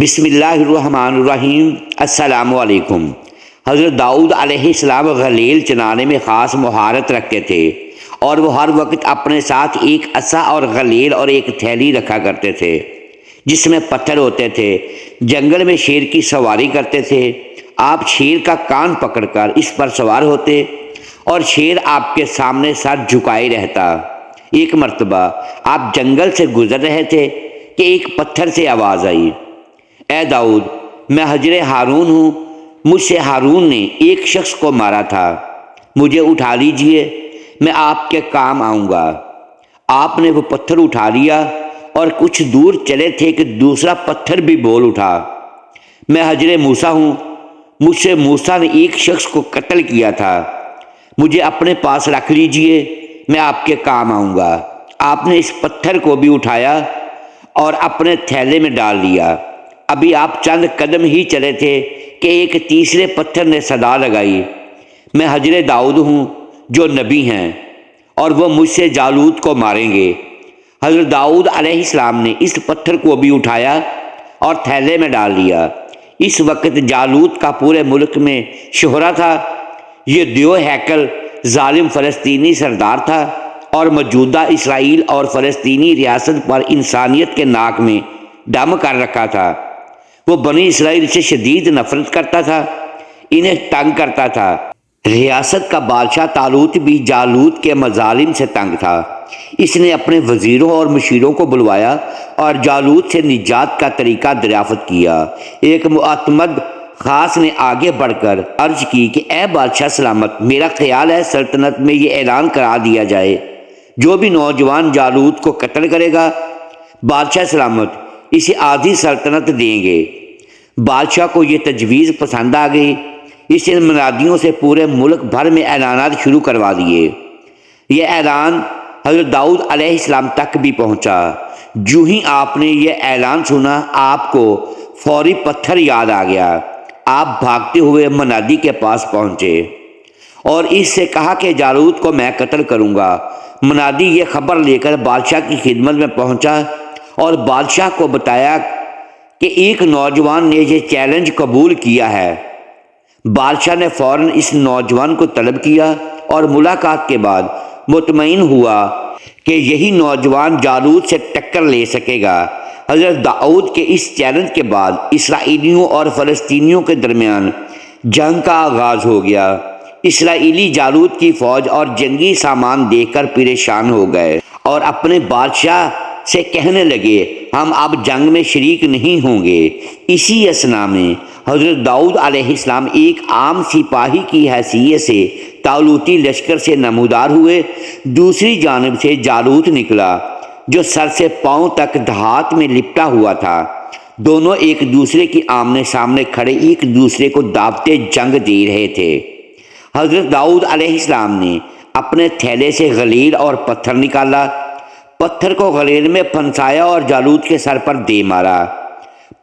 بسم اللہ الرحمن الرحیم۔ السلام علیکم۔ حضرت داؤد علیہ السلام غلیل چنانے میں خاص مہارت رکھتے تھے اور وہ ہر وقت اپنے ساتھ ایک عصا اور غلیل اور ایک تھیلی رکھا کرتے تھے جس میں پتھر ہوتے تھے۔ جنگل میں شیر کی سواری کرتے تھے۔ آپ شیر کا کان پکڑ کر اس پر سوار ہوتے اور شیر آپ کے سامنے سر جھکائے رہتا۔ ایک مرتبہ آپ جنگل سے گزر رہے تھے کہ ایک پتھر سے آواز آئی، اے داؤد، میں حجر ہارون ہوں، مجھ سے ہارون نے ایک شخص کو مارا تھا، مجھے اٹھا لیجئے، میں آپ کے کام آؤں گا۔ آپ نے وہ پتھر اٹھا لیا اور کچھ دور چلے تھے کہ دوسرا پتھر بھی بول اٹھا، میں حجر موسیٰ ہوں، مجھ سے موسیٰ نے ایک شخص کو قتل کیا تھا، مجھے اپنے پاس رکھ لیجئے، میں آپ کے کام آؤں گا۔ آپ نے اس پتھر کو بھی اٹھایا اور اپنے تھیلے میں ڈال لیا۔ ابھی آپ چند قدم ہی چلے تھے کہ ایک تیسرے پتھر نے صدا لگائی، میں حجر داؤد ہوں جو نبی ہیں اور وہ مجھ سے جالوت کو ماریں گے۔ حضرت داؤد علیہ السلام نے اس پتھر کو بھی اٹھایا اور تھیلے میں ڈال لیا۔ اس وقت جالوت کا پورے ملک میں شہرہ تھا۔ یہ دیو ہیکل ظالم فلسطینی سردار تھا اور موجودہ اسرائیل اور فلسطینی ریاست پر انسانیت کے ناک میں دم کر رکھا تھا۔ وہ بنی اسرائیل سے شدید نفرت کرتا تھا، انہیں تنگ کرتا تھا۔ ریاست کا بادشاہ طالوت بھی جالوت کے مظالم سے تنگ تھا۔ اس نے اپنے وزیروں اور مشیروں کو بلوایا اور جالوت سے نجات کا طریقہ دریافت کیا۔ ایک معتمد خاص نے آگے بڑھ کر عرض کی کہ اے بادشاہ سلامت، میرا خیال ہے سلطنت میں یہ اعلان کرا دیا جائے، جو بھی نوجوان جالوت کو قتل کرے گا، بادشاہ سلامت اسے آدھی سلطنت دیں گے۔ بادشاہ کو یہ تجویز پسند آ گئی۔ اس نے منادیوں سے پورے ملک بھر میں اعلانات شروع کروا دیے۔ یہ اعلان حضرت داؤد علیہ السلام تک بھی پہنچا۔ جو ہی آپ نے یہ اعلان سنا، آپ کو فوری پتھر یاد آ گیا۔ آپ بھاگتے ہوئے منادی کے پاس پہنچے اور اس سے کہا کہ جالوت کو میں قتل کروں گا۔ منادی یہ خبر لے کر بادشاہ کی خدمت میں پہنچا اور بادشاہ کو بتایا کہ ایک نوجوان نے یہ چیلنج قبول کیا ہے۔ بادشاہ نے فوراً اس نوجوان کو طلب کیا اور ملاقات کے بعد مطمئن ہوا کہ یہی نوجوان جالوت سے ٹکر لے سکے گا۔ حضرت داؤد کے اس چیلنج کے بعد اسرائیلیوں اور فلسطینیوں کے درمیان جنگ کا آغاز ہو گیا۔ اسرائیلی جالوت کی فوج اور جنگی سامان دیکھ کر پریشان ہو گئے اور اپنے بادشاہ سے کہنے لگے، ہم اب جنگ میں شریک نہیں ہوں گے۔ اسی اثنا میں حضرت داؤد علیہ السلام ایک عام سپاہی کی حیثیت سے طالوتی لشکر سے نمودار ہوئے۔ دوسری جانب سے جالوت نکلا جو سر سے پاؤں تک دھات میں لپٹا ہوا تھا۔ دونوں ایک دوسرے کی آمنے سامنے کھڑے ایک دوسرے کو دعوتِ جنگ دے رہے تھے۔ حضرت داؤد علیہ السلام نے اپنے تھیلے سے غلیل اور پتھر نکالا، پتھر کو غلیل میں پھنسایا اور جالوت کے سر پر دے مارا۔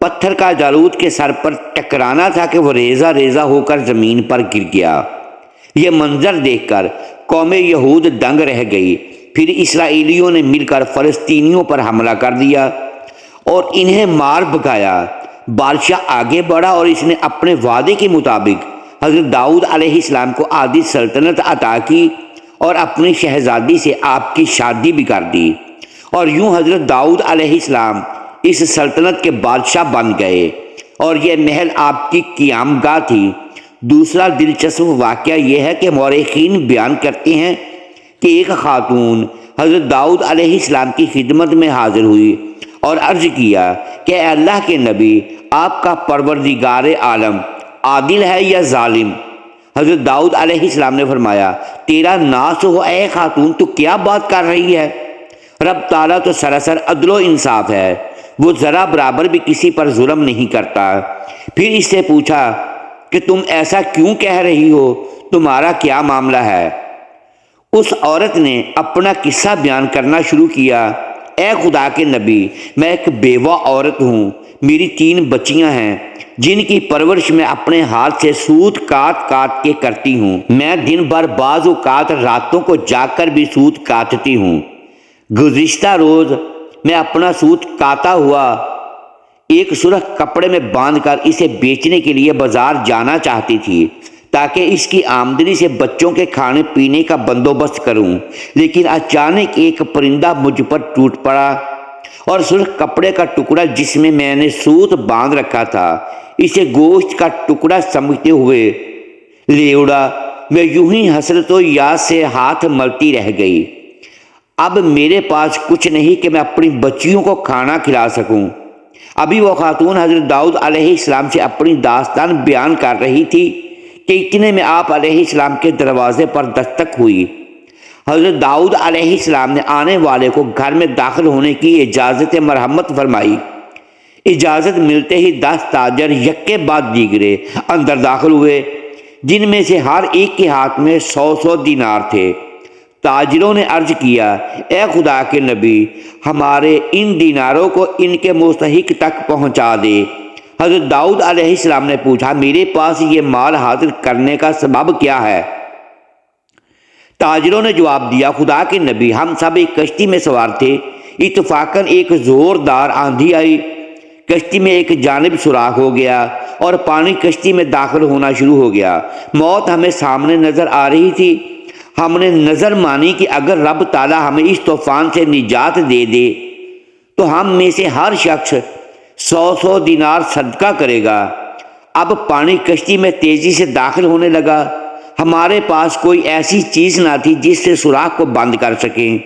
پتھر کا جالوت کے سر پر ٹکرانا تھا کہ وہ ریزہ ریزہ ہو کر زمین پر گر گیا۔ یہ منظر دیکھ کر قوم یہود دنگ رہ گئی۔ پھر اسرائیلیوں نے مل کر فلسطینیوں پر حملہ کر دیا اور انہیں مار بھگایا۔ بادشاہ آگے بڑھا اور اس نے اپنے وعدے کے مطابق حضرت داؤد علیہ السلام کو آدھی سلطنت عطا کی اور اپنی شہزادی سے آپ کی شادی بھی کر دی، اور یوں حضرت داؤد علیہ السلام اس سلطنت کے بادشاہ بن گئے اور یہ محل آپ کی قیام گاہ تھی۔ دوسرا دلچسپ واقعہ یہ ہے کہ مورخین بیان کرتے ہیں کہ ایک خاتون حضرت داؤد علیہ السلام کی خدمت میں حاضر ہوئی اور عرض کیا کہ اے اللہ کے نبی، آپ کا پروردگار عالم عادل ہے یا ظالم؟ حضرت داؤد علیہ السلام نے فرمایا، تیرا ناس ہو اے خاتون، تو کیا بات کر رہی ہے؟ رب تعالیٰ تو سراسر عدل و انصاف ہے، وہ ذرا برابر بھی کسی پر ظلم نہیں کرتا۔ پھر اس سے پوچھا کہ تم ایسا کیوں کہہ رہی ہو، تمہارا کیا معاملہ ہے؟ اس عورت نے اپنا قصہ بیان کرنا شروع کیا، اے خدا کے نبی، میں ایک بیوہ عورت ہوں، میری 3 بچیاں ہیں جن کی پرورش میں اپنے ہاتھ سے سوت کاٹ کاٹ کے کرتی ہوں۔ میں دن بھر بعض اوقات راتوں کو جاگ کر بھی سوت کاٹتی ہوں۔ گزشتہ روز میں اپنا سوت کاتا ہوا ایک سرخ کپڑے میں باندھ کر اسے بیچنے کے لیے بازار جانا چاہتی تھی تاکہ اس کی آمدنی سے بچوں کے کھانے پینے کا بندوبست کروں، لیکن اچانک ایک پرندہ مجھ پر ٹوٹ پڑا اور سرخ کپڑے کا ٹکڑا جس میں نے سوت باندھ رکھا تھا اسے گوشت کا ٹکڑا سمجھتے ہوئے لے اڑا۔ میں یوں ہی حسرت و یاس سے ہاتھ ملتی رہ گئی۔ اب میرے پاس کچھ نہیں کہ میں اپنی بچیوں کو کھانا کھلا سکوں۔ ابھی وہ خاتون حضرت داؤد علیہ السلام سے اپنی داستان بیان کر رہی تھی کہ اتنے میں آپ علیہ السلام کے دروازے پر دستک ہوئی۔ حضرت داؤد علیہ السلام نے آنے والے کو گھر میں داخل ہونے کی اجازت مرحمت فرمائی۔ اجازت ملتے ہی 10 تاجر یکے بعد دیگرے اندر داخل ہوئے، جن میں سے ہر ایک کے ہاتھ میں 100 دینار تھے۔ تاجروں نے عرض کیا، اے خدا کے نبی، ہمارے ان دیناروں کو ان کے مستحق تک پہنچا دے۔ حضرت داؤد علیہ السلام نے پوچھا، میرے پاس یہ مال حاصل کرنے کا سبب کیا ہے؟ تاجروں نے جواب دیا، خدا کے نبی، ہم سب ایک کشتی میں سوار تھے، اتفاقاً ایک زوردار آندھی آئی، کشتی میں ایک جانب سوراخ ہو گیا اور پانی کشتی میں داخل ہونا شروع ہو گیا۔ موت ہمیں سامنے نظر آ رہی تھی۔ ہم نے نظر مانی کہ اگر رب تعالیٰ ہمیں اس طوفان سے نجات دے دے تو ہم میں سے ہر شخص 100 دینار صدقہ کرے گا۔ اب پانی کشتی میں تیزی سے داخل ہونے لگا۔ ہمارے پاس کوئی ایسی چیز نہ تھی جس سے سوراخ کو بند کر سکیں۔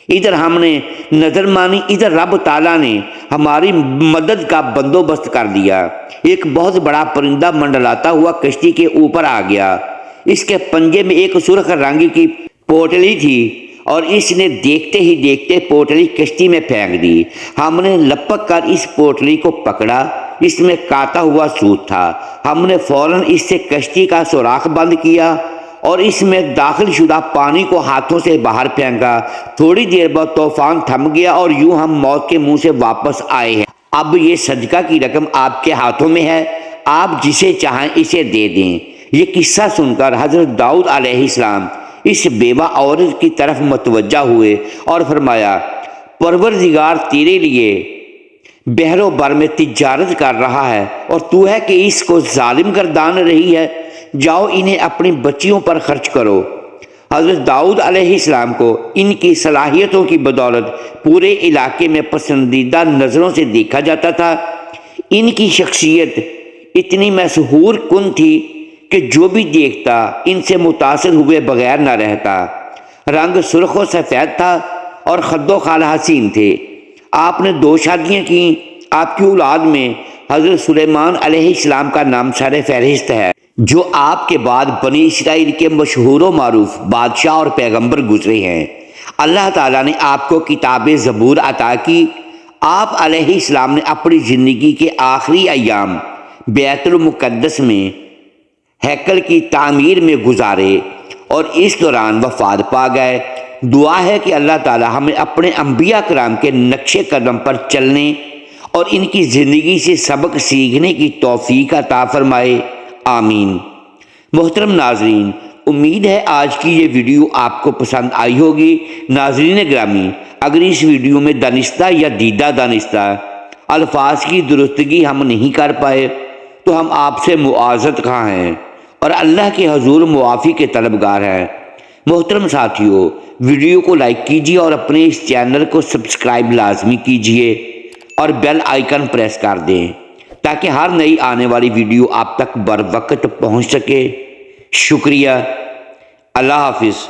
ادھر ہم نے نظر مانی، ادھر رب تعالیٰ نے ہماری مدد کا بندوبست کر دیا۔ ایک بہت بڑا پرندہ منڈلاتا ہوا کشتی کے اوپر آ گیا۔ اس کے پنجے میں ایک سرخ رنگ کی پوٹلی تھی اور اس نے دیکھتے ہی دیکھتے پوٹلی کشتی میں پھینک دی۔ ہم نے لپک کر اس پوٹلی کو پکڑا، اس میں کاتا ہوا سوت تھا۔ ہم نے فوراً اس سے کشتی کا سوراخ بند کیا اور اس میں داخل شدہ پانی کو ہاتھوں سے باہر پھینکا۔ تھوڑی دیر بعد طوفان تھم گیا اور یوں ہم موت کے منہ سے واپس آئے ہیں۔ اب یہ صدقہ کی رقم آپ کے ہاتھوں میں ہے، آپ جسے چاہیں اسے دے دیں۔ یہ قصہ سن کر حضرت داؤد علیہ السلام اس بیوہ عورت کی طرف متوجہ ہوئے اور فرمایا، پروردگار تیرے لیے بحر و بر میں تجارت کر رہا ہے اور تو ہے کہ اس کو ظالم گردان رہی ہے، جاؤ انہیں اپنی بچیوں پر خرچ کرو۔ حضرت داؤد علیہ السلام کو ان کی صلاحیتوں کی بدولت پورے علاقے میں پسندیدہ نظروں سے دیکھا جاتا تھا۔ ان کی شخصیت اتنی مسحور کن تھی کہ جو بھی دیکھتا ان سے متاثر ہوئے بغیر نہ رہتا۔ رنگ سرخ و سفید تھا اور خد و خال حسین تھے۔ آپ نے 2 شادیاں کیں۔ آپ کی اولاد میں حضرت سلیمان علیہ السلام کا نام سر فہرست ہے، جو آپ کے بعد بنی اسرائیل کے مشہور و معروف بادشاہ اور پیغمبر گزرے ہیں۔ اللہ تعالیٰ نے آپ کو کتاب زبور عطا کی۔ آپ علیہ السلام نے اپنی زندگی کے آخری ایام بیت المقدس میں ہیکل کی تعمیر میں گزارے اور اس دوران وفات پا گئے۔ دعا ہے کہ اللہ تعالی ہمیں اپنے انبیاء کرام کے نقش قدم پر چلنے اور ان کی زندگی سے سبق سیکھنے کی توفیق عطا فرمائے، آمین۔ محترم ناظرین، امید ہے آج کی یہ ویڈیو آپ کو پسند آئی ہوگی۔ ناظرین گرامی، اگر اس ویڈیو میں دانستہ یا دیدہ دانستہ الفاظ کی درستگی ہم نہیں کر پائے تو ہم آپ سے معذرت خواہ ہیں اور اللہ کے حضور معافی کے طلبگار ہیں۔ محترم ساتھیو، ویڈیو کو لائک کیجیے اور اپنے اس چینل کو سبسکرائب لازمی کیجیے اور بیل آئیکن پریس کر دیں تاکہ ہر نئی آنے والی ویڈیو آپ تک بر وقت پہنچ سکے۔ شکریہ۔ اللہ حافظ۔